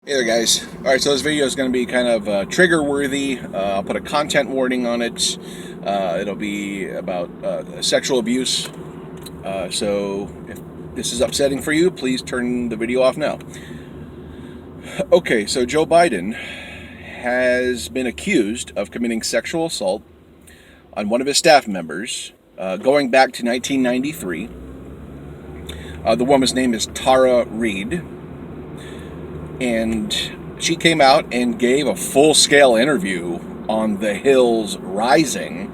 Hey there, guys. Alright, so this video is going to be kind of trigger worthy. I'll put a content warning on it. It'll be about sexual abuse. So if this is upsetting for you, please turn the video off now. Okay, so Joe Biden has been accused of committing sexual assault on one of his staff members going back to 1993. The woman's name is Tara Reid. And she came out and gave a full-scale interview on The Hills Rising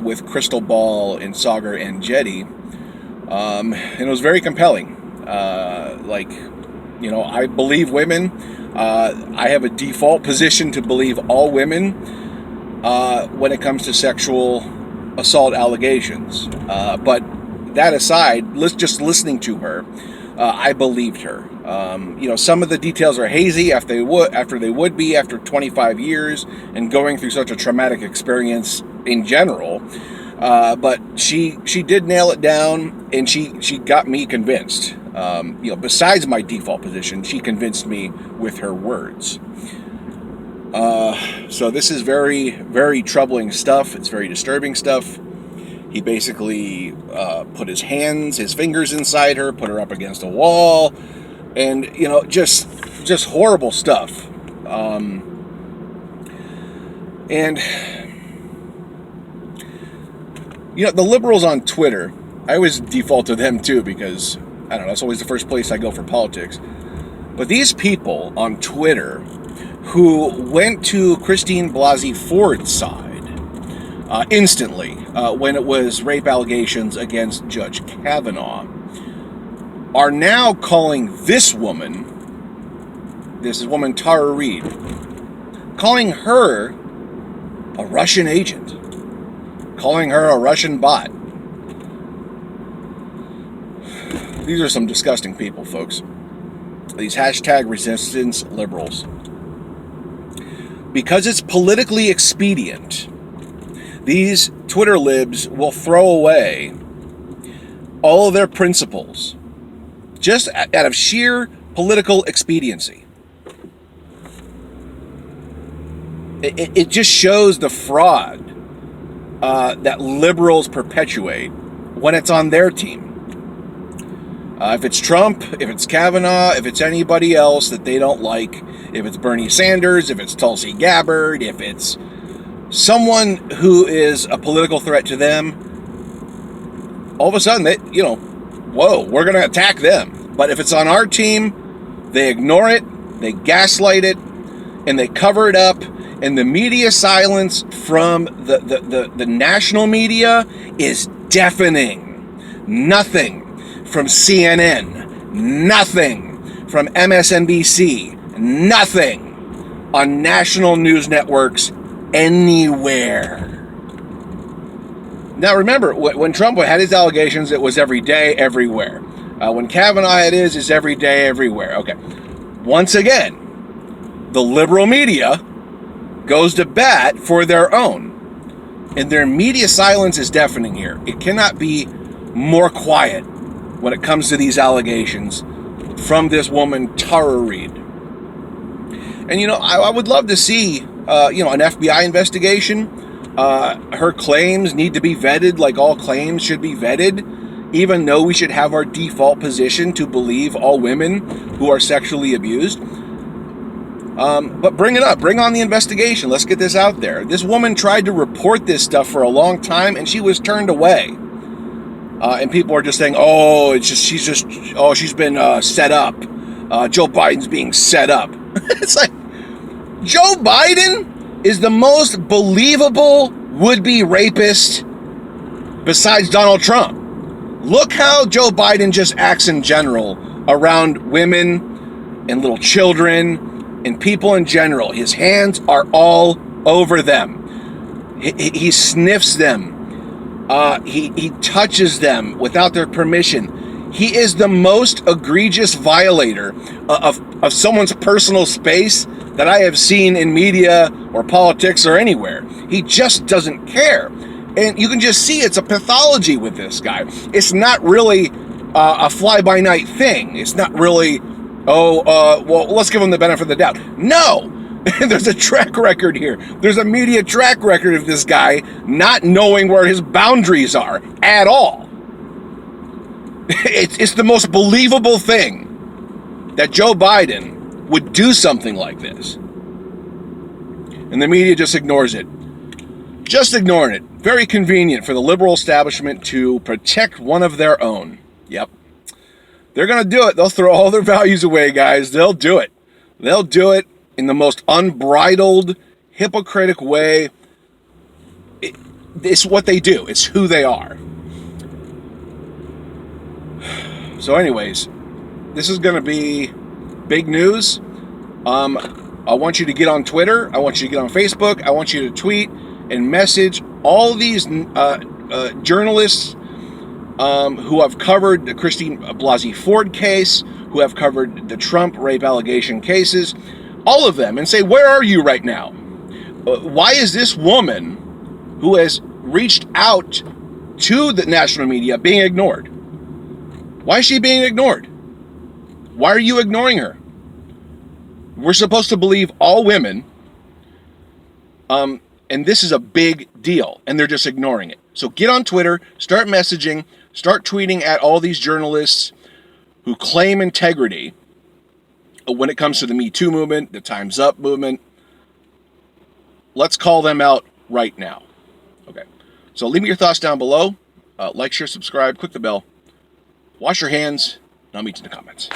with Crystal Ball and Sagar and Jetty. And it was very compelling. I believe women. I have a default position to believe all women when it comes to sexual assault allegations. But that aside, just listening to her, I believed her. Some of the details are hazy after they would be after 25 years and going through such a traumatic experience in general. But she did nail it down, and she got me convinced. Besides my default position, she convinced me with her words. So this is very, very troubling stuff. It's very disturbing stuff. He basically put his fingers inside her, put her up against a wall, and just horrible stuff. The liberals on Twitter, I always default to them too because I don't know, it's always the first place I go for politics. But these people on Twitter who went to Christine Blasey Ford's side instantly when it was rape allegations against Judge Kavanaugh are now calling this woman Tara Reid, calling her a Russian agent, calling her a Russian bot. These are some disgusting people, folks. These hashtag resistance liberals. Because it's politically expedient, these Twitter libs will throw away all of their principles just out of sheer political expediency. It just shows the fraud that liberals perpetuate when it's on their team. If it's Trump, if it's Kavanaugh, if it's anybody else that they don't like, if it's Bernie Sanders, if it's Tulsi Gabbard, if it's someone who is a political threat to them, all of a sudden we're going to attack them. But if it's on our team, they ignore it, they gaslight it, and they cover it up. And the media silence from the national media is deafening. Nothing from CNN, nothing from MSNBC, nothing on national news networks anywhere. Now remember, when Trump had his allegations, it was every day, everywhere. When Kavanaugh had his, it's every day, everywhere. Okay. Once again, the liberal media goes to bat for their own. And their media silence is deafening here. It cannot be more quiet when it comes to these allegations from this woman, Tara Reid. And, I would love to see, an FBI investigation. Her claims need to be vetted like all claims should be vetted, even though we should have our default position to believe all women who are sexually abused. But bring it up. Bring on the investigation. Let's get this out there. This woman tried to report this stuff for a long time, and she was turned away. And people are just saying, she's been set up. Joe Biden's being set up. It's like, Joe Biden is the most believable would-be rapist besides Donald Trump. Look how Joe Biden just acts in general around women and little children and people in general. His hands are all over them. He sniffs them. He touches them without their permission. He is the most egregious violator of someone's personal space that I have seen in media or politics or anywhere. He just doesn't care. And you can just see it's a pathology with this guy. It's not really a fly-by-night thing. It's not really well, let's give him the benefit of the doubt. No! There's a track record here. There's a media track record of this guy not knowing where his boundaries are at all. It's the most believable thing that Joe Biden would do something like this. And the media just ignores it. Just ignoring it. Very convenient for the liberal establishment to protect one of their own. Yep. They're going to do it. They'll throw all their values away, guys. They'll do it. They'll do it in the most unbridled, hypocritic way. It's what they do. It's who they are. So anyways, this is going to be big news. I want you to get on Twitter. I want you to get on Facebook. I want you to tweet and message all these journalists who have covered the Christine Blasey Ford case, who have covered the Trump rape allegation cases, all of them, and say, where are you right now? Why is this woman who has reached out to the national media being ignored? Why is she being ignored? Why are you ignoring her? We're supposed to believe all women, and this is a big deal, and they're just ignoring it. So get on Twitter, start messaging, start tweeting at all these journalists who claim integrity when it comes to the Me Too movement, the Time's Up movement. Let's call them out right now. Okay. So leave me your thoughts down below. Like, share, subscribe, click the bell. Wash your hands, and I'll meet you in the comments.